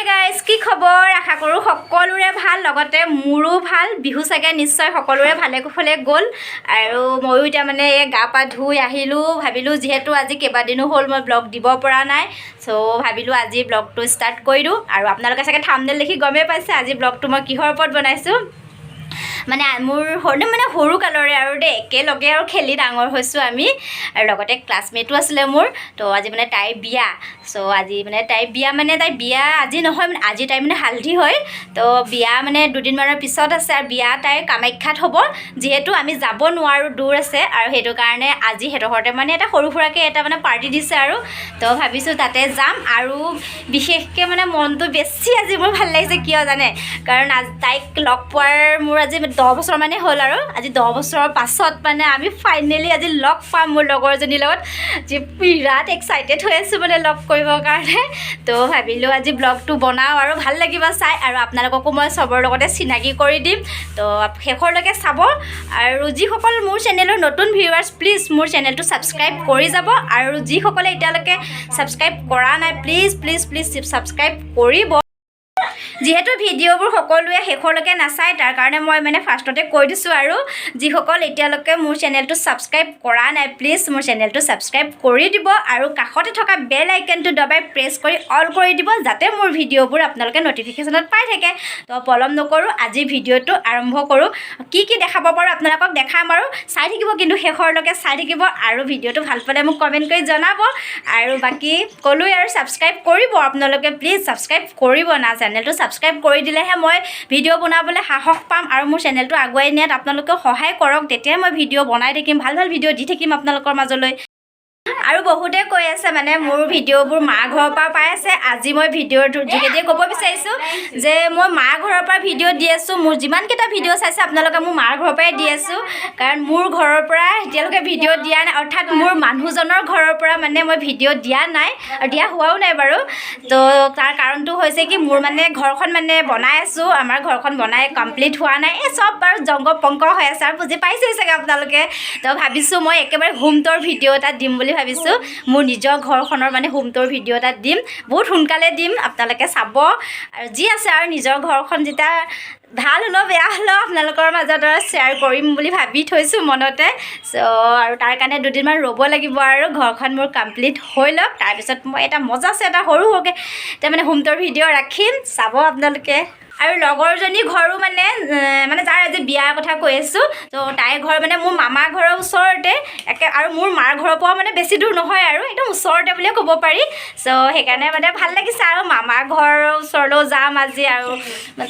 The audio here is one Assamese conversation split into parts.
হে গাইজ কি খবৰ আশা কৰোঁ সকলোৰে ভাল লগতে মোৰো ভাল বিহু চাগে নিশ্চয় সকলোৰে ভালে কুশলে গ'ল আৰু ময়ো এতিয়া মানে গা পা ধুই আহিলোঁ ভাবিলোঁ যিহেতু আজি কেইবাদিনো হ'ল মই ব্লগ দিব পৰা নাই চ' ভাবিলোঁ আজি ব্লগটো ষ্টাৰ্ট কৰি দিওঁ আৰু আপোনালোকে চাগে থাম্বনেইল দেখি গমেই পাইছে আজি ব্লগটো মই কিহৰ ওপৰত বনাইছোঁ মানে মোৰ সৰু কালৰে আৰু দেই একেলগে আৰু খেলি ডাঙৰ হৈছোঁ আমি আৰু লগতে ক্লাছমেটো আছিলে মোৰ তো আজি মানে তাইৰ বিয়া চ' আজি মানে তাইৰ বিয়া আজি নহয় মানে আজি তাই মানে হালধি হয় তো বিয়া মানে দুদিনমানৰ পিছত আছে আৰু বিয়া তাইৰ কামাখ্যাত হ'ব যিহেতু আমি যাব নোৱাৰোঁ দূৰ আছে আৰু সেইটো কাৰণে আজি সিহঁতৰ ঘৰতে মানে এটা সৰু সুৰাকৈ এটা মানে পাৰ্টি দিছে আৰু তো ভাবিছোঁ তাতে যাম আৰু বিশেষকৈ মানে মনটো বেছি আজি মোৰ ভাল লাগিছে কিয় জানে কাৰণ আজি তাইক লগ পোৱাৰ মোৰ আজি 10 বছৰ মানে হ'ল আৰু আজি 10 বছৰৰ পাছত মানে আমি ফাইনেলি আজি লগ পাম মোৰ লগৰজনীৰ লগত যে বিৰাট এক্সাইটেড হৈ আছোঁ মানে লগ কৰিবৰ কাৰণে তো ভাবিলোঁ আজি ব্লগটো বনাওঁ আৰু ভাল লাগিব চাই আৰু আপোনালোককো মই চবৰ লগতে চিনাকি কৰি দিম তো শেষৰলৈকে চাব আৰু যিসকল মোৰ চেনেলৰ নতুন ভিউৱাৰ্ছ প্লিজ মোৰ চেনেলটো ছাবস্ক্ৰাইব কৰি যাব আৰু যিসকলে এতিয়ালৈকে ছাবস্ক্ৰাইব কৰা নাই প্লিজ প্লিজ প্লিজ ছাবস্ক্ৰাইব কৰিব যিহেতু ভিডিঅ'বোৰ সকলোৱে শেষৰলৈকে নাচায় তাৰ কাৰণে মই মানে ফাৰ্ষ্টতে কৈ দিছোঁ আৰু যিসকল এতিয়ালৈকে মোৰ চেনেলটো ছাবস্ক্ৰাইব কৰা নাই প্লিজ মোৰ চেনেলটো ছাবস্ক্ৰাইব কৰি দিব আৰু কাষতে থকা বেল আইকনটো দবাই প্ৰেছ কৰি অল কৰি দিব যাতে মোৰ ভিডিঅ'বোৰ আপোনালোকে নটিফিকেশ্যনত পাই থাকে তো পলম নকৰোঁ আজি ভিডিঅ'টো আৰম্ভ কৰোঁ কি দেখাব পাৰোঁ আপোনালোকক দেখাম আৰু চাই থাকিব কিন্তু শেষৰলৈকে চাই থাকিব আৰু ভিডিঅ'টো ভাল পালে মোক কমেণ্ট কৰি জনাব আৰু বাকী ক'লোৱে আৰু ছাবস্ক্ৰাইব কৰিব আপোনালোকে প্লিজ ছাবস্ক্ৰাইব কৰিব না চেনেলটো ছাবস্ক্ৰাইব কৰি দিলেহে মই ভিডিঅ' বনাবলৈ সাহস পাম আৰু মোৰ চেনেলটো আগুৱাই নিয়াত আপোনালোকে সহায় কৰক তেতিয়াই মই ভিডিঅ' বনাই থাকিম ভাল ভিডিঅ' দি থাকিম আপোনালোকৰ মাজলৈ আৰু বহুতে কৈ আছে মানে মোৰ ভিডিঅ'বোৰ মা ঘৰৰ পৰা পাই আছে আজি মই ভিডিঅ'ৰ যোগেদি ক'ব বিচাৰিছোঁ যে মই মা ঘৰৰ পৰা ভিডিঅ' দি আছোঁ মোৰ যিমানকেইটা ভিডিঅ' চাইছে আপোনালোকে মোৰ মাৰ ঘৰৰ পৰাই দি আছোঁ কাৰণ মোৰ ঘৰৰ পৰা এতিয়ালৈকে ভিডিঅ' দিয়া নাই অৰ্থাৎ মোৰ মানুহজনৰ ঘৰৰ পৰা মানে মই ভিডিঅ' দিয়া নাই আৰু দিয়া হোৱাও নাই বাৰু তো তাৰ কাৰণটো হৈছে কি মোৰ মানে ঘৰখন মানে বনাই আছোঁ আমাৰ ঘৰখন বনাই কমপ্লিট হোৱা নাই এই চব বাৰু জংগ পংক হৈ আছে আৰু বুজি পাইছে চাগে আপোনালোকে তো ভাবিছোঁ মই একেবাৰে হোম ট'ৰ ভিডিঅ' এটা দিম বুলি ভাবিছোঁ মোৰ নিজৰ ঘৰখনৰ মানে হোম ট'ৰ ভিডিঅ' এটা দিম বহুত সোনকালে দিম আপোনালোকে চাব আৰু যি আছে আৰু নিজৰ ঘৰখন যেতিয়া ভাল হ'লেও বেয়া হ'লেও আপোনালোকৰ মাজত আৰু শ্বেয়াৰ কৰিম বুলি ভাবি থৈছোঁ মনতে চ' আৰু তাৰ কাৰণে দুদিনমান ৰ'ব লাগিব আৰু ঘৰখন মোৰ কমপ্লিট হৈ লওক তাৰপিছত মই এটা মজা আছে এটা সৰুকৈ এতিয়া মানে হোম ট'ৰ ভিডিঅ' ৰাখিম চাব আপোনালোকে আৰু লগৰজনী ঘৰো মানে যাৰ আজি বিয়াৰ কথা কৈ আছোঁ তো তাইৰ ঘৰ মানে মোৰ মামা ঘৰৰ ওচৰতে আৰু মোৰ মাৰ ঘৰৰ পৰাও মানে বেছি দূৰ নহয় আৰু একদম ওচৰতে বুলিয়ে ক'ব পাৰি চ' সেইকাৰণে মানে ভাল লাগিছে আৰু মামাৰ ঘৰৰ ওচৰলৈও যাম আজি আৰু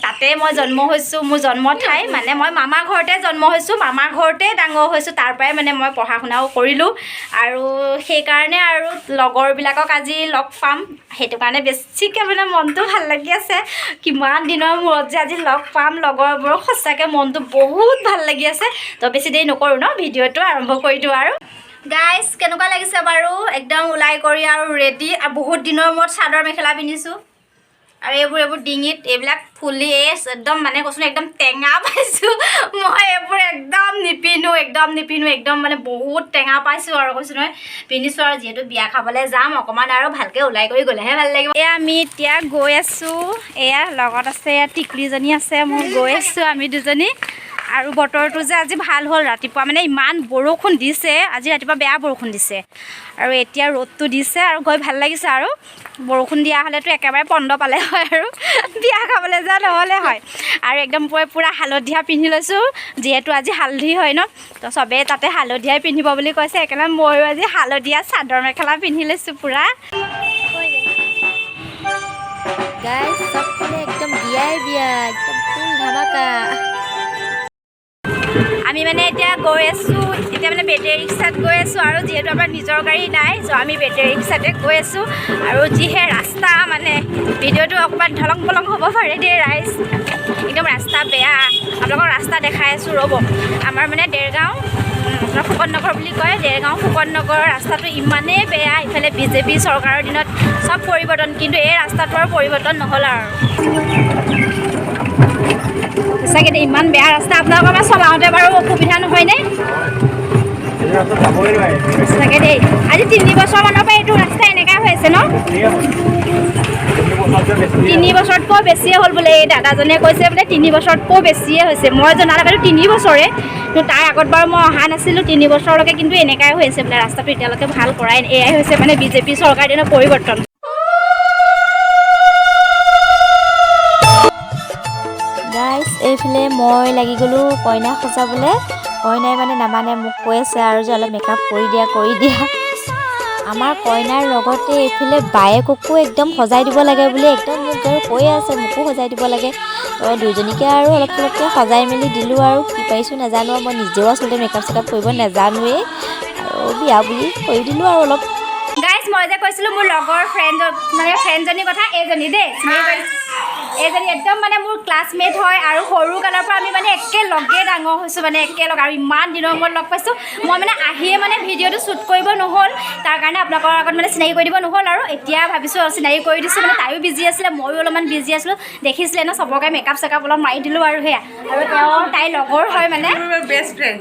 তাতে মই জন্ম হৈছোঁ মোৰ জন্ম ঠাই মানে মই মামাৰ ঘৰতে জন্ম হৈছোঁ মামাৰ ঘৰতে ডাঙৰ হৈছোঁ তাৰ পৰাই মানে মই পঢ়া শুনাও কৰিলোঁ আৰু সেইকাৰণে আৰু লগৰবিলাকক আজি লগ পাম সেইটো কাৰণে বেছিকৈ মানে মনটো ভাল লাগি আছে কিমান দিনৰ মূৰত যে আজি লগ পাম লগৰবোৰক সঁচাকৈ মনটো বহুত ভাল লাগি আছে তো বেছি দেৰি নকৰোঁ ন ভিডিঅ'টো আৰম্ভ কৰি দিওঁ আৰু গাইজ কেনেকুৱা লাগিছে বাৰু একদম ওলাই কৰি আৰু ৰেডি আৰু বহুত দিনৰ মূৰত চাদৰ মেখেলা পিন্ধিছোঁ আৰু এইবোৰ ডিঙিত এইবিলাক ফুলি একদম মানে কৈছোঁ একদম টেঙা পাইছোঁ মই এইবোৰ একদম নিপিন্ধো একদম মানে বহুত টেঙা পাইছোঁ আৰু কৈছোঁ নহয় পিন্ধিছোঁ আৰু যিহেতু বিয়া খাবলৈ যাম অকণমান আৰু ভালকৈ ওলাই কৰি গ'লেহে ভাল লাগিব এয়া আমি এতিয়া গৈ আছোঁ এয়া লগত আছে এয়া টিকলিজনী আছে মোৰ গৈ আছোঁ আমি দুজনী আৰু বতৰটো যে আজি ভাল হ'ল ৰাতিপুৱা মানে ইমান বৰষুণ দিছে আজি ৰাতিপুৱা বেয়া বৰষুণ দিছে আৰু এতিয়া ৰ'দটো দিছে আৰু গৈ ভাল লাগিছে আৰু বৰষুণ দিয়া হ'লেতো একেবাৰে পন্দ পালে হয় আৰু বিয়া খাবলৈ যোৱা নহ'লে হয় আৰু একদম পূৰা হালধীয়া পিন্ধি লৈছোঁ যিহেতু আজি হালধি হয় ন তো চবেই তাতে হালধীয়াই পিন্ধিব বুলি কৈছে একেবাৰে ময়ো আজি হালধীয়া চাদৰ মেখেলা পিন্ধি লৈছোঁ পূৰা গাইজ চবফালে একদম বিয়া একদম ফুল ধামাকা আমি মানে এতিয়া গৈ আছোঁ এতিয়া মানে বেটেৰী ৰিক্সাত গৈ আছোঁ আৰু যিহেতু আমাৰ নিজৰ গাড়ী নাই চ' আমি বেটেৰী ৰিক্সাতে গৈ আছোঁ আৰু যিহে ৰাস্তা মানে ভিডিঅ'টো অকণমান ধলং পলং হ'ব পাৰে দেই ৰাইজ একদম ৰাস্তা বেয়া আপোনালোকক ৰাস্তা দেখাই আছোঁ ৰ'ব আমাৰ মানে দেৰগাঁও আপোনাৰ ফুকন নগৰ বুলি কয় দেৰগাঁও ফুকন নগৰৰ ৰাস্তাটো ইমানেই বেয়া ইফালে বিজেপি চৰকাৰৰ দিনত চব পৰিৱৰ্তন কিন্তু এই ৰাস্তাটো আৰু পৰিৱৰ্তন নহ'ল আৰু সঁচাকৈ ইমান বেয়া ৰাস্তা আপোনালোকৰ পৰা চলাওঁতে বাৰু অসুবিধা নহয়নে সঁচাকৈ দেই আজি 3 বছৰমানৰ পৰা এইটো ৰাস্তা এনেকুৱা হৈ আছে ন 3 বছৰতকৈ বেছিয়ে হ'ল বোলে এই দাদাজনে কৈছে বোলে 3 বছৰতকৈ বেছিয়ে হৈছে মই জনালৈকেতো 3 বছৰে কিন্তু তাৰ আগত বাৰু মই অহা নাছিলোঁ 3 বছৰলৈকে কিন্তু এনেকুৱাই হৈ আছে বোলে ৰাস্তাটো এতিয়ালৈকে ভাল কৰাই এয়াই হৈছে মানে বিজেপি চৰকাৰ দিনৰ পৰিৱৰ্তন গাইজ এইফালে মই লাগি গ'লোঁ কইনা সজাবলৈ কইনাই মানে নামানে মোক কৈ আছে আৰু যে অলপ মেকআপ কৰি দিয়া আমাৰ কইনাৰ লগতে এইফালে বায়েককো একদম সজাই দিব লাগে বুলি একদম মোক আৰু কৈ আছে মোকো সজাই দিব লাগে তো দুইজনীকে আৰু অলপ চলপকৈ সজাই মেলি দিলোঁ আৰু কি পাৰিছোঁ নাজানো মই নিজেও আচলতে মেকআপ চেকআপ কৰিব নাজানোৱেই আৰু বিয়া বুলি কৰি দিলোঁ আৰু অলপ গাইজ মই যে কৈছিলোঁ মোৰ লগৰ ফ্ৰেণ্ডজনীৰ কথা এইজনী দেই এইজনী একদম মানে মোৰ ক্লাছমেট হয় আৰু সৰু কালৰ পৰা আমি মানে একেলগে ডাঙৰ হৈছোঁ মানে একেলগে আৰু ইমান দিনৰ মূৰত লগ পাইছোঁ মই মানে আহিয়ে মানে ভিডিঅ'টো শ্বুট কৰিব নহ'ল তাৰ কাৰণে আপোনালোকৰ আগত মানে চিনাকি কৰি দিব নহ'ল আৰু এতিয়া ভাবিছোঁ চিনাকি কৰি দিছোঁ মানে তাইও বিজি আছিলে ময়ো অলপমান বিজি আছিলোঁ দেখিছিলে ন চবকে মেকআপ চেকআপ অলপ মাৰি দিলোঁ আৰু সেয়া আৰু তাইৰ লগৰ হয় মানে বেষ্ট ফ্ৰেণ্ড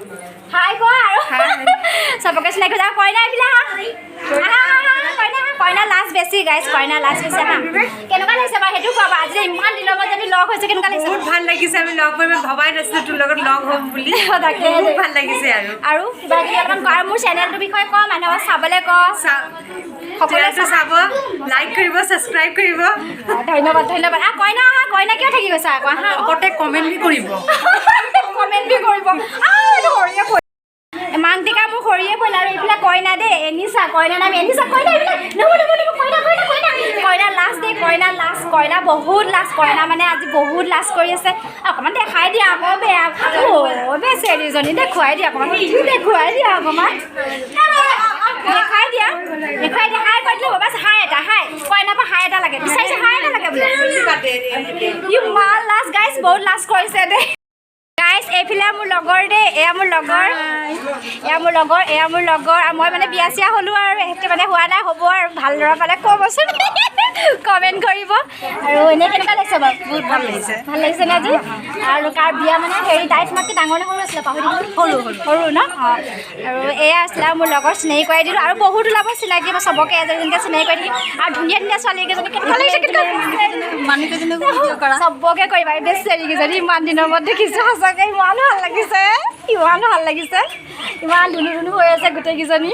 হাই কোৱা আৰু চবকে চিনাকি কৰি কইনা এইবিলাক কইনা লাষ্ট বেছি গাইজ কইনা লাষ্ট বেছি হা কেনেকুৱা লাগিছে বাৰু সেইটো কোৱা আজি ইমান দিনৰ মূৰত যদি লগ হৈছে কেনেকুৱা লাগিছে বহুত ভাল লাগিছে আমি লগ কৰিব ভবাই নাছিলোঁ তোৰ লগত লগ হ'ম বুলি তাকে বহুত ভাল লাগিছে আৰু কিবা কিবি অলপমান কোৱা আৰু মোৰ চেনেলটোৰ বিষয়ে কওঁ মানুহক চাবলৈ কওঁ সকলোৱে চাব লাইক কৰিব ছাবস্ক্ৰাইব কৰিব ধন্যবাদ আৰু কইনা কিয় থাকি গৈছা আকৌ হা লগতে কমেণ্ট কৰিব কমেণ্ট কৰিব মাংটিকা মোৰ সৰিয়ে পৰিল আৰু এইবিলাক কইনা দেই এনিছা কইনা নাম এনিছা কইনা এইবিলাক কইনা লাষ্ট দেই কইনা বহুত লাষ্ট কইনা মানে আজি বহুত লাষ্ট কৰি আছে অকণমান দেখাই দিয়া আকৌ বেয়া বেচেৰীজনী দেখুৱাই দিয়া অকণমান দেখুৱাই দিয়া অকণমান দেখাই দিয়া হাই কৰি দিলে বাছ হাই এটা হাই কইনাৰ পৰা হাই এটা লাগে বিচাৰিছে হাই এটা লাগে বোলে ইমান লাষ্ট গাইজ বহুত লাষ্ট কৰিছে দেই গাইজ এইফালে মোৰ লগৰ দেই এয়া মোৰ লগৰ আৰু মই মানে বিয়া চিয়া হ'লোঁ আৰু এহেঁতে মানে হোৱা নাই হ'ব আৰু ভাল ল'ৰা পালে ক'বচোন কমেণ্ট কৰিব আৰু এনেই কেনেকুৱা লাগিছে বাৰু বহুত ভাল লাগিছে নে আজি আৰু কাৰ বিয়া মানে হেৰি তাই তোমাতকৈ ডাঙৰ নে সৰু আছিলে পাহৰি সৰু ন অঁ আৰু এয়া আছিলে আৰু মোৰ লগৰ চিনাকি কৰাই দিলোঁ আৰু বহুত ওলাব চিনাকি মই চবকে এজনীকৈ চিনাকি কৰি দিম আৰু ধুনীয়া ছোৱালীকেইজনী কেনেকুৱা লাগিছে চবকে কৰিবা বেচেৰীকেইজনী ইমান দিনৰ মূৰত দেখিছোঁ সঁচাকৈ ইমান ভাল লাগিছে ইমান ধুনু হৈ আছে গোটেইকেইজনী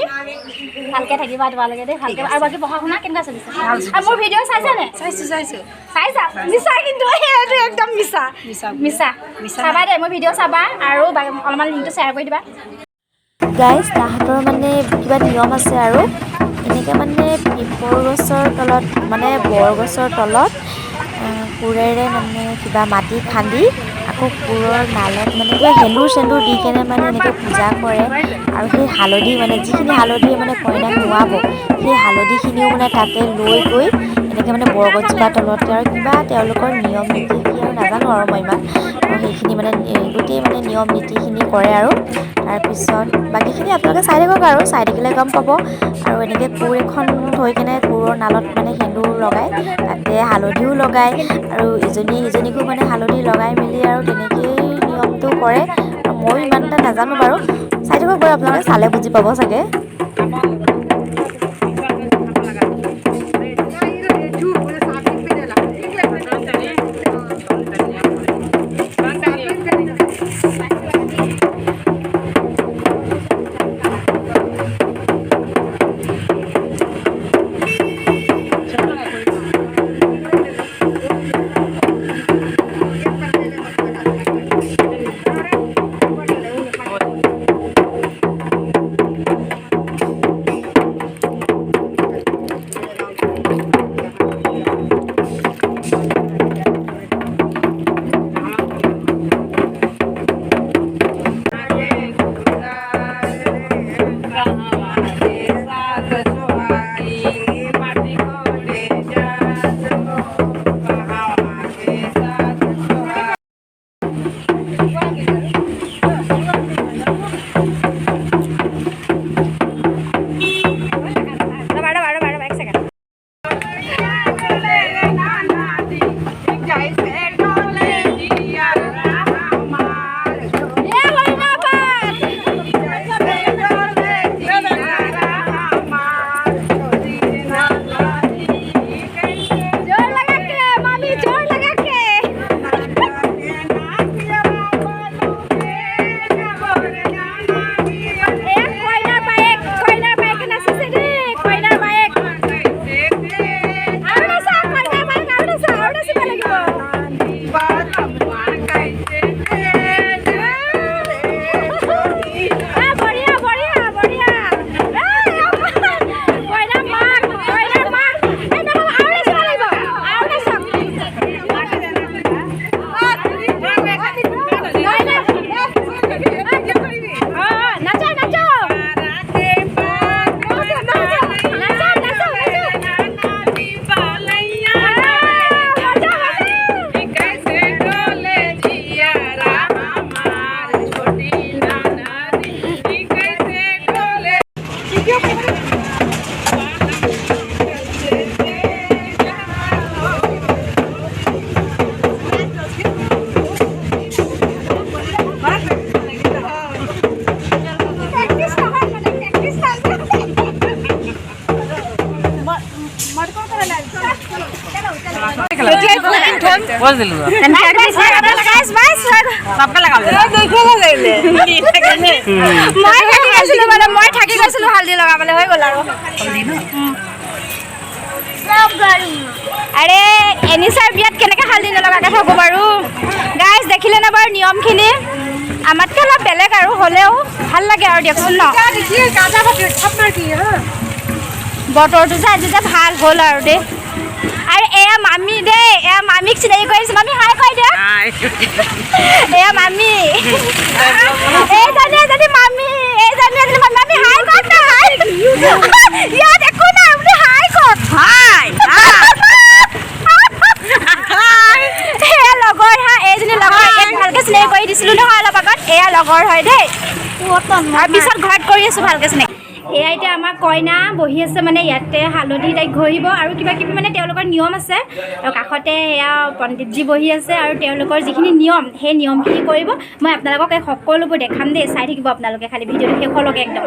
ভালকৈ থাকিবা তোমালোকে দেই ভালকৈ আৰু বাকী পঢ়া শুনা কেনেকুৱা চলিছে আৰু মোৰ ভিডিঅ' চাইছানে চাইছা মিছা কিন্তু এইটো একদম মিছা চাবা দেই মোৰ ভিডিঅ' চাবা আৰু অলপমান লিংকটো শ্বেয়াৰ কৰি দিবা গাইজ তাহাঁতৰ মানে কিবা নিয়ম আছে আৰু এনেকৈ মানে পিপৰ গছৰ তলত মানে বৰগছৰ তলত কোৰেৰে মানে কিবা মাটি খান্দি আকৌ কোৰৰ নালত মানে কিবা সেন্দুৰ দি কেনে মানে এনেকৈ পূজা কৰে আৰু সেই হালধি মানে যিখিনি হালধি মানে কইনাক নোৱাব সেই হালধিখিনিও মানে তাতে লৈ গৈ এনেকৈ মানে বৰগছজোপাৰ তলতে আৰু কিবা তেওঁলোকৰ নিয়ম নীতি কি আৰু নাজানো আৰু মই ইমান সেইখিনি মানে গোটেই মানে নিয়ম নীতিখিনি কৰে আৰু তাৰপিছত বাকীখিনি আপোনালোকে চাই থাকক আৰু চাই থাকিলে গম পাব আৰু এনেকৈ কোৰ এখন থৈ কেনে কোৰৰ নালত মানে সেন্দুৰ লগাই তাতে হালধিও লগায় আৰু ইজনীয়ে সিজনীকো মানে হালধি লগাই মেলি আৰু তেনেকেই নিয়মটো কৰে আৰু ময়ো ইমান এটা নাজানো বাৰু চাই থাকক বাৰু আপোনালোকে চালে বুজি পাব চাগে মই থাকি গৈছিলো হালধি লগাবলৈ হৈ গ'ল আৰু আৰে এনিছাৰ বিয়াত কেনেকৈ হালধি নলগাকৈ থাকোঁ বাৰু গাইজ দেখিলে ন বাৰু নিয়মখিনি আমাতকৈ অলপ বেলেগ আৰু হ'লেও ভাল লাগে আৰু দিয়কচোন ন বতৰটো যে আজি যে ভাল হ'ল আৰু দেই আৰু এয়া মামী দেই এয়া মামীক চিনাকি কৰিছোঁ মামী হাই কৈ দিয়া এয়া মামী এইজনী এজনী মামী এইজনী এজনী মামী হাই কৰ না হাই ইয়াত একো নাই বোলো হাই কৰ হাই এয়া লগৰ হা এইজনী লগৰ এক ভালকৈ চিনাকি কৰি দিছিলোঁ নহয় অলপ আগত এয়া লগৰ হয় দেই আৰু পিছত ঘৰত কৰি আছোঁ ভালকৈ চিনাকি এয়া এতিয়া আমাৰ কইনা বহি আছে মানে ইয়াতে হালধি তাইক ঘঁহিব আৰু কিবা কিবি মানে তেওঁলোকৰ নিয়ম আছে আৰু কাষতে এয়া পণ্ডিতজী বহি আছে আৰু তেওঁলোকৰ যিখিনি নিয়ম সেই নিয়মখিনি কৰিব মই আপোনালোকক এই সকলোবোৰ দেখাম দেই চাই থাকিব আপোনালোকে খালি ভিডিঅ'টো শেষলৈকে একদম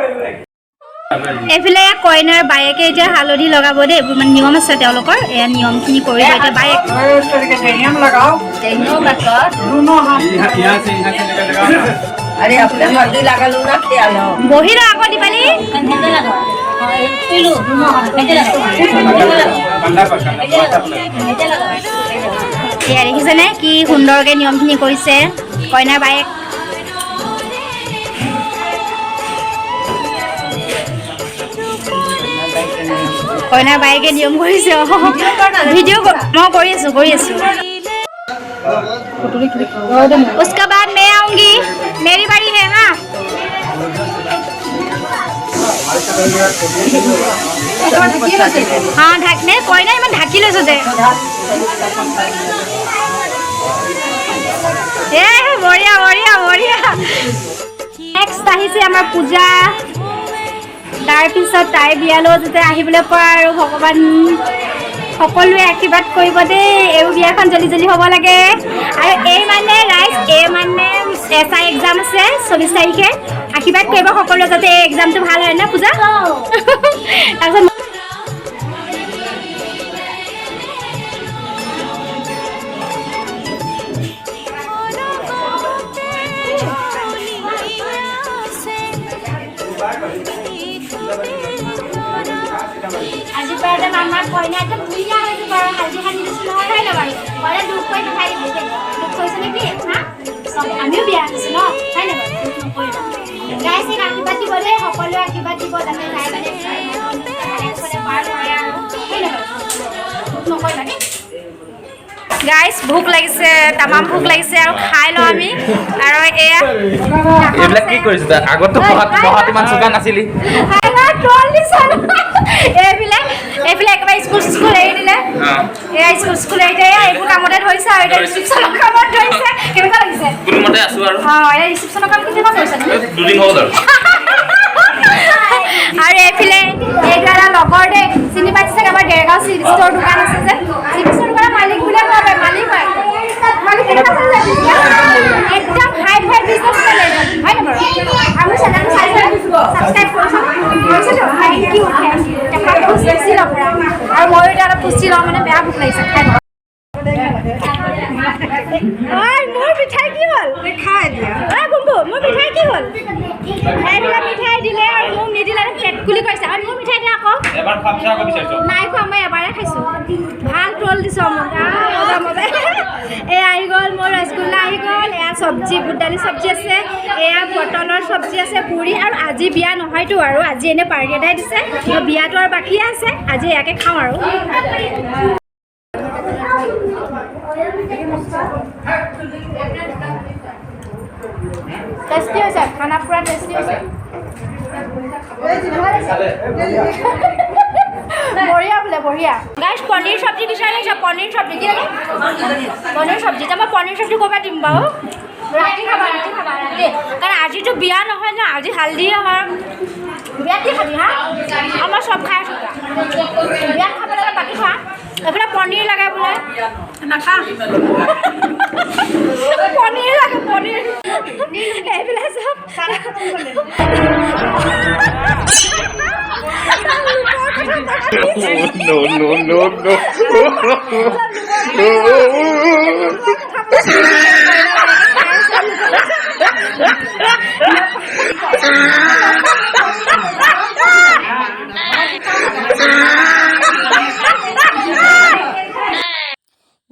এইফালে কইনাৰ বায়েকে এতিয়া হালধি লগাব দেই এইবোৰ মানে নিয়ম আছে তেওঁলোকৰ এয়া নিয়মখিনি কৰিব এতিয়া বায়েক अरे अपने हल्दी लगा लो ना क्या लो বহি ল আকৌ দিবালি এয়া দেখিছেনে কি সুন্দৰকৈ নিয়মখিনি কৰিছে কইনাৰ বায়েক কইনাৰ বায়েকে নিয়ম কৰিছে ভিডিঅ' মই কৰি আছোঁ उसके बाद मैं आऊंगी मेरी बारी है हाँ हाँ ढाकने कोई ना इमान ढाकी লৈছো যে এ বঢ়িয়া বঢ়িয়া বঢ়িয়া নেক্সট আহিছে আমাৰ পূজা তাৰপিছত তাই বিয়ালৈ যেতিয়া আহিবলৈ পোৱা আৰু ভগৱান সকলোৱে আশীৰ্বাদ কৰিব দেই এই বিয়াখন জলদি জলদি হ'ব লাগে আৰু এই মানে ৰাইজ এই মানে এছাই এক্সাম আছে 24 তাৰিখে আশীৰ্বাদ কৰিব সকলোৱে যাতে এই এক্সামটো ভাল হয় না পূজা তাৰপিছত আজি বাৰটা আমাৰ কইনা এটা পূজা হৈছে বাৰু হালধি সানি দিছোঁ নহয় হয় ন বাৰু ঘৰে দুখ কৰি নাথাকিব দুখ কৰিছে নেকি হা আমিও বিয়া আনিছোঁ ন হয় ন বাৰু দুখ নকৰিব গাইজ এই আশীৰ্বাদ দিব দেই সকলোৱে আশীৰ্বাদ দিব যাতে তাই মানে পাৰ কৰে আৰু হয় ন বাৰু দুখ নকৰিবা দেই গাইজ ভোক লাগিছে তামাম ভোক লাগিছে আৰু খাই লওঁ আমি আৰু এয়া এইবিলাক কি কৰিছ আগতো পঢ়াত ইমান চোকা নাছিলি এইফালে একেবাৰে স্কুল এৰি দিলে এয়া স্কুল এৰি দিয়ে এইবোৰ কামতে ধৰিছে আৰু এতিয়া ৰিচিপশ্যনৰ কামত ধৰিছে কেনেকুৱা লাগিছে কোনোমতে আছো আৰু এয়া ৰিচিপশ্যনৰ কাম কেতিয়াবা কৰিছে দুদিন হ'ল আৰু এইফালে এইটো এটা লগৰ দেই চিনি পাইছে চাগে আমাৰ ডেৰগাঁও চিল্ক ষ্ট'ৰ দোকান আছে যে চিল্ক ষ্ট'ৰ দোকানৰ মালিক বুলিয়ে ক'ব পাৰি মালিক হয় কেনেকুৱা চলিছে একদম হাই ফাই বিজনেছ চলে হয় নে বাৰু আমি চেনেলটো ছাবস্ক্ৰাইব কৰিছোঁ থেংক ইউ বেছি ল'ব আৰু ময়ো এতিয়া অলপ পুষ্টি লওঁ মানে বেয়া ভোক লাগিছে খাই মোৰ মিঠাই কি হ'ল খাই দিয়া কোনটো মোৰ মিঠাই কি হ'ল এইবিলাক মিঠাই দিলে আৰু মোক নিদিলে পেট কুলি কৰিছে আৰু মোৰ মিঠাই দিয়া আকৌ এবাৰ খাবছা আকৌ বিচাৰিছ নাই খোৱা মই এবাৰে খাইছোঁ ভাল ট্ৰল দিছোঁ মোক মজা এই আহি গ'ল মোৰ ৰসগোল্লা আহি গ'ল এয়া চব্জি বুট দালি চব্জি আছে এয়া পটলৰ চব্জি আছে পুৰি আৰু আজি বিয়া নহয়তো আৰু আজি এনে পাৰ্টি এটাই দিছে বিয়াটো আৰু বাকী আছে আজি ইয়াকে খাওঁ আৰু টেষ্টি হৈছে খানা পুৰা টেষ্টি হৈছে বঢ়িয়া বোলে বঢ়িয়া গাইজ পনীৰ চব্জি বিচাৰি আহিছে পনীৰ চব্জি কি লাগে পনীৰ চব্জি এতিয়া মই পনীৰ চব্জি ক'ৰপৰা দিম বাৰু ৰাতি খাবা ৰাতি কাৰণ আজিতো বিয়া নহয় ন আজি হালধিয়ে হয় বিয়াত কি খাবি হা আমাৰ চব খাই আছোঁ বিয়াত খাবলৈ বাকী খোৱা এইফালে পনীৰ লাগে বোলে নাখাওঁ পনীৰ লাগে পনীৰ এইফালে চব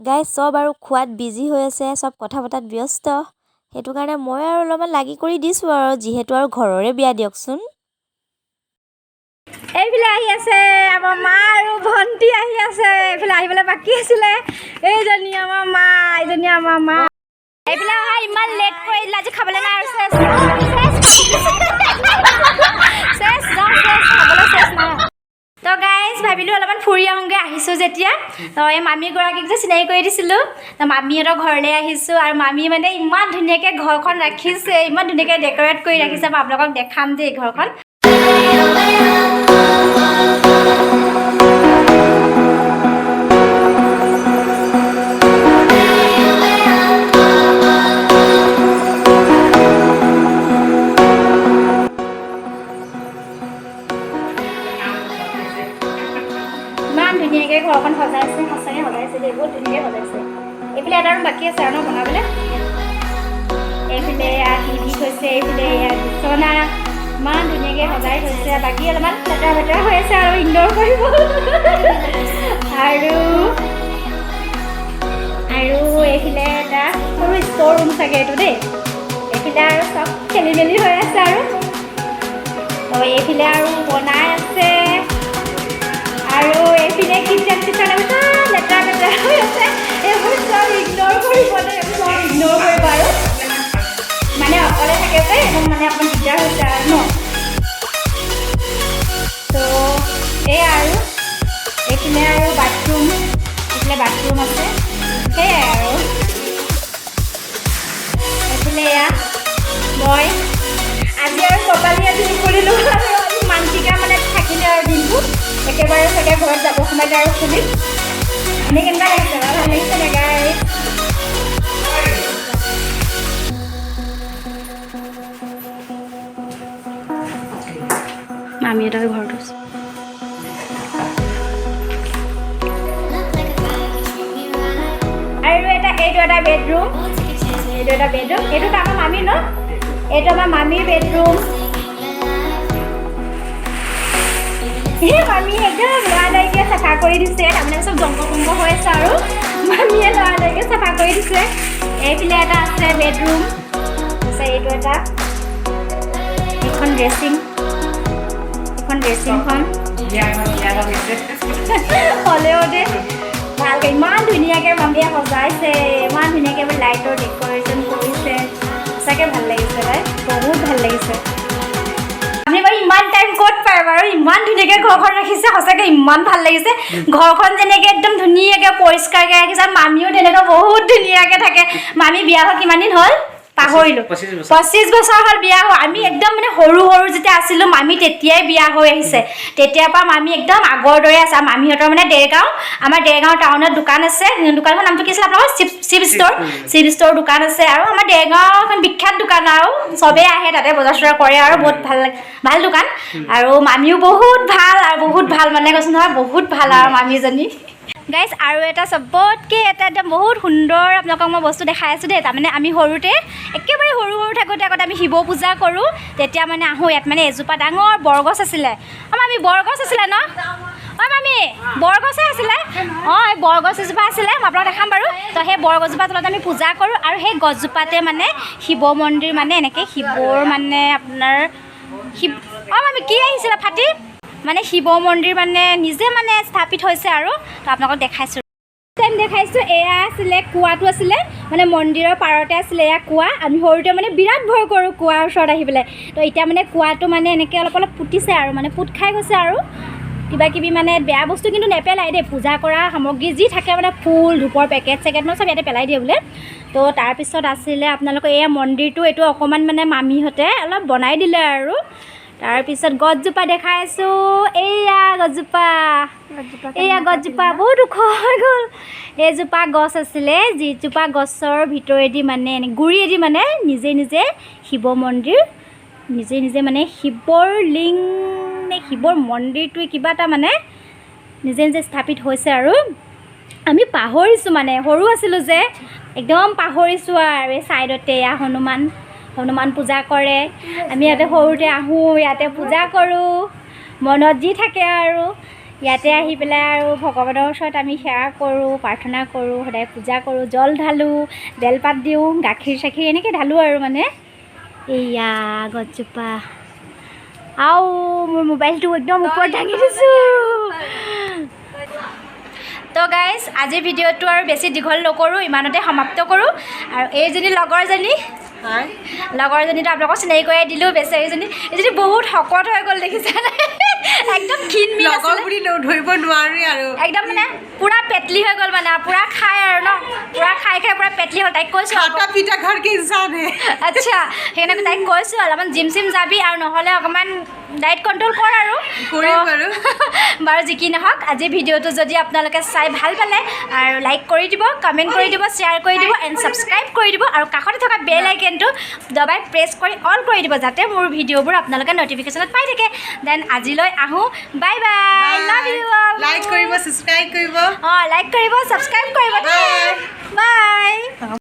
গাইজ চব আৰু খোৱাত বিজি হৈ আছে, চব কথা পতাত ব্যস্ত। সেইটো কাৰণে মই আৰু অলপমান লাগি কৰি দিছোঁ আৰু, যিহেতু আৰু ঘৰৰে বিয়া দিয়কচোন। এইফালে আহি আছে আমাৰ মা আৰু ভণ্টি আহি আছে। এইফালে আহিবলৈ বাকী আছিলে। এইজনী আমাৰ মা, এইজনী আমাৰ মা। এইফালে অহা ইমান লেট কৰি দিলে, আজি খাবলৈ নাই আৰু চেছ নাই। তো গাইজ ভাবিলোঁ অলপমান ফুৰি আহোঁগৈ, আহিছোঁ যেতিয়া। তো এই মামীগৰাকীক যে চিনাকি কৰি দিছিলোঁ, তো মামীহঁতৰ ঘৰলৈ আহিছোঁ। আৰু মামী মানে ইমান ধুনীয়াকৈ ঘৰখন ৰাখিছে, ইমান ধুনীয়াকৈ ডেক'ৰেট কৰি ৰাখিছে। মই আপোনালোকক দেখাম দেই ঘৰখন। ইমান ধুনীয়াকৈ ঘৰখন সজাইছে, সঁচাকৈ সজাইছে দেই, বহুত ধুনীয়াকৈ সজাইছে। এইফালে এটা ৰুম বাকী আছে আৰু ন বনাবলৈ। এইফালে টিভি থৈছে, এইফালে বিচনা ইমান ধুনীয়াকৈ সজাই থৈছে। বাকী অলপমান লেতেৰা বেতেৰা হৈ আছে আৰু ইনড'ৰ কৰিব। আৰু এইফালে এটা সৰু ষ্ট'ৰ ৰুম চাগে এইটো দেই। এইফালে আৰু চব খেলি মেলি হৈ আছে আৰু। তো এইফালে আৰু বনাই আছে। আৰু এইপিনে কিচেন চিচেন এইবোৰ লেতেৰা বেতেৰা হৈ আছে। এইবোৰ চব ইগন'ৰ কৰিব দেই, এইবোৰ চব ইগন'ৰ কৰিব আৰু। মানে অকলে থাকে যে একদম মানে অকণ দিগদাৰ হৈছে আৰু ন। তো এয়া আৰু এইপিনে আৰু বাথৰুম, এইফালে বাথৰুম আছে, সেয়াই আৰু। এইফালে এয়া মই আজি আৰু কপালী আজি কৰিলোঁ আৰু আজি মানচিকা মানে থাকিলে আৰু দিনটো। একেবাৰে চাগে ঘৰত যাব সময়তে আৰু খুলিম। এনেই কেনেকুৱা লাগিছে বাৰু? ভাল লাগিছে নে গাইজ? মামীহঁতৰ ঘৰটো আছে। আৰু এইটো এটা বেডৰুম, এইটো এটা বেডৰুম। এইটোতো আমাৰ মামী ন, এইটো আমাৰ মামীৰ বেডৰুম। মামী একদম লৰালৰিকৈ চাফা কৰি দিছে, তাৰমানে চব জংঘল হৈ আছে আৰু মামীয়ে লৰালৰিকৈ চাফা কৰি দিছে। এইফালে এটা আছে বেডৰুম, আছে এইটো এটা, এইখন ড্ৰেছিংখন হ'লেও দে ভালকৈ ইমান ধুনীয়াকৈ মামীয়ে সজাইছে, ইমান ধুনীয়াকৈ লাইটৰ ডেক'ৰেশ্যন কৰিছে। সঁচাকৈ ভাল লাগিছে ভাই, বহুত ভাল লাগিছে। আপুনি বাৰু ইমান টাইম ক'ত পায় বাৰু? ইমান ধুনীয়াকৈ ঘৰখন ৰাখিছে, সঁচাকৈ ইমান ভাল লাগিছে। ঘৰখন যেনেকৈ একদম ধুনীয়াকৈ পৰিষ্কাৰকৈ ৰাখিছে, মামীও তেনেকৈ বহুত ধুনীয়াকৈ থাকে। মামী বিয়া হোৱা কিমান দিন হ'ল পাহৰিলোঁ, 25 বছৰ হ'ল বিয়া হোৱা। আমি একদম মানে সৰু যেতিয়া আছিলোঁ, মামী তেতিয়াই বিয়া হৈ আহিছে। তেতিয়াৰ পৰা মামী একদম আগৰ দৰে আছে। মামীহঁতৰ মানে দেৰগাঁও, আমাৰ দেৰগাঁও টাউনত দোকান আছে। দোকানখনৰ নামটো কি আছিলে আপোনালোকৰ? শিৱ ষ্ট'ৰ দোকান আছে। আৰু আমাৰ দেৰগাঁও এখন বিখ্যাত দোকান আৰু চবেই আহে তাতে বজাৰ চজাৰ কৰে আৰু বহুত ভাল দোকান। আৰু মামীও বহুত ভাল আৰু বহুত ভাল মানে কৈছোঁ নহয়, বহুত ভাল আৰু মামীজনী। গাইজ আৰু এটা চবতকৈ এটা একদম বহুত সুন্দৰ আপোনালোকক মই বস্তু দেখাই আছোঁ দেই। তাৰমানে আমি সৰুতে একেবাৰে সৰু থাকোঁতে আগতে আমি শিৱ পূজা কৰোঁ, তেতিয়া মানে আহোঁ। ইয়াত মানে এজোপা ডাঙৰ বৰগছ আছিলে। মামী বৰগছ আছিলে ন? মামী বৰগছে আছিলে। এই বৰগছ এজোপা আছিলে, মই আপোনাক দেখাম বাৰু। তো সেই বৰগছজোপা তলত আমি পূজা কৰোঁ। আৰু সেই গছজোপাতে মানে শিৱ মন্দিৰ মানে এনেকৈ শিৱৰ মানে আপোনাৰ মামী কি আহিছিলে ফাটি মানে শিৱ মন্দিৰ মানে নিজে মানে স্থাপিত হৈছে আৰু। তো আপোনালোকক দেখাইছোঁ, এয়া আছিলে কুঁৱাটো আছিলে, মানে মন্দিৰৰ পাৰতে আছিলে এয়া কুঁৱা। আমি সৰুতে মানে বিৰাট ভয় কৰোঁ কুঁৱাৰ ওচৰত আহি পেলাই। তো এতিয়া মানে কুঁৱাটো মানে এনেকৈ অলপ পুতিছে আৰু, মানে পুত খাই গৈছে আৰু কিবা কিবি মানে বেয়া বস্তু কিন্তু নেপেলাই দেই। পূজা কৰা সামগ্ৰী যি থাকে মানে ফুল ধূপৰ পেকেট চেকেট মানে চব ইয়াতে পেলাই দিয়ে বোলে। তো তাৰপিছত আছিলে আপোনালোকৰ এয়া মন্দিৰটো, এইটো অকণমান মানে মামীহঁতে অলপ বনাই দিলে আৰু। তাৰপিছত গছজোপা দেখাই আছোঁ, এয়া গছজোপা বহুত ওখ হৈ গ'ল। এইজোপা গছ আছিলে, যিজোপা গছৰ ভিতৰেদি মানে গুৰিয়েদি মানে নিজে শিৱ মন্দিৰ, নিজে মানে শিৱৰ লিং নে এই শিৱৰ মন্দিৰটোৱে কিবা এটা মানে নিজে নিজে স্থাপিত হৈছে আৰু আমি পাহৰিছোঁ মানে সৰু আছিলোঁ যে একদম পাহৰিছোঁ আৰু এই ছাইডতে এয়া হনুমান পূজা কৰে আমি ইয়াতে সৰুতে আহোঁ ইয়াতে পূজা কৰোঁ মনত যি থাকে আৰু ইয়াতে আহি পেলাই আৰু ভগৱানৰ ওচৰত আমি সেৱা কৰোঁ প্ৰাৰ্থনা কৰোঁ সদায় পূজা কৰোঁ জল ঢালোঁ বেলপাত দিওঁ গাখীৰ চাখীৰ এনেকৈ ঢালোঁ আৰু মানে এয়া গছজোপা আৰু মোৰ মোবাইলটো একদম ওপৰত দাঙি দিছোঁ তো গাইজ আজিৰ ভিডিঅ'টো আৰু বেছি দীঘল নকৰোঁ ইমানতে সমাপ্ত কৰোঁ আৰু এইজনী লগৰজনীতো আপোনালোকক চিনাকি কৰাই দিলোঁ বেচেৰীজনী এইজনী বহুত শকত হৈ গ'ল দেখিছেনে একদম ক্ষীণ লগৰ বুলি ধৰিব নোৱাৰি আৰু একদম মানে পূৰা পেটলি হৈ গ'ল মানে পূৰা খাই আৰু ন পূৰা খাই পূৰা পেটলি হ'ল তাইক কৈছোঁ খাটা পিঠা ঘৰ কি ইনচান হে আচ্ছা সেইকাৰণে তাইক কৈছোঁ অলপমান জিম চিম যাবি আৰু নহ'লে অকণমান ডায়েট কণ্ট্ৰল কৰ আৰু কৰিম বাৰু বাৰু যি কি নহওক আজিৰ ভিডিঅ'টো যদি আপোনালোকে চাই ভাল পালে আৰু লাইক কৰি দিব কমেণ্ট কৰি দিব শ্বেয়াৰ কৰি দিব এণ্ড ছাবস্ক্ৰাইব কৰি দিব আৰু কাষতে থকা বেল আইকনটো দবাই প্ৰেছ কৰি অল কৰি দিব যাতে মোৰ ভিডিঅ'বোৰ আপোনালোকে নটিফিকেশ্যনত পাই থাকে দেন আজিলৈ আহোঁ bye bye love you all like কৰিব ছাবস্ক্ৰাইব কৰিব অঁ লাইক কৰিব ছাবস্ক্ৰাইব কৰিব বাই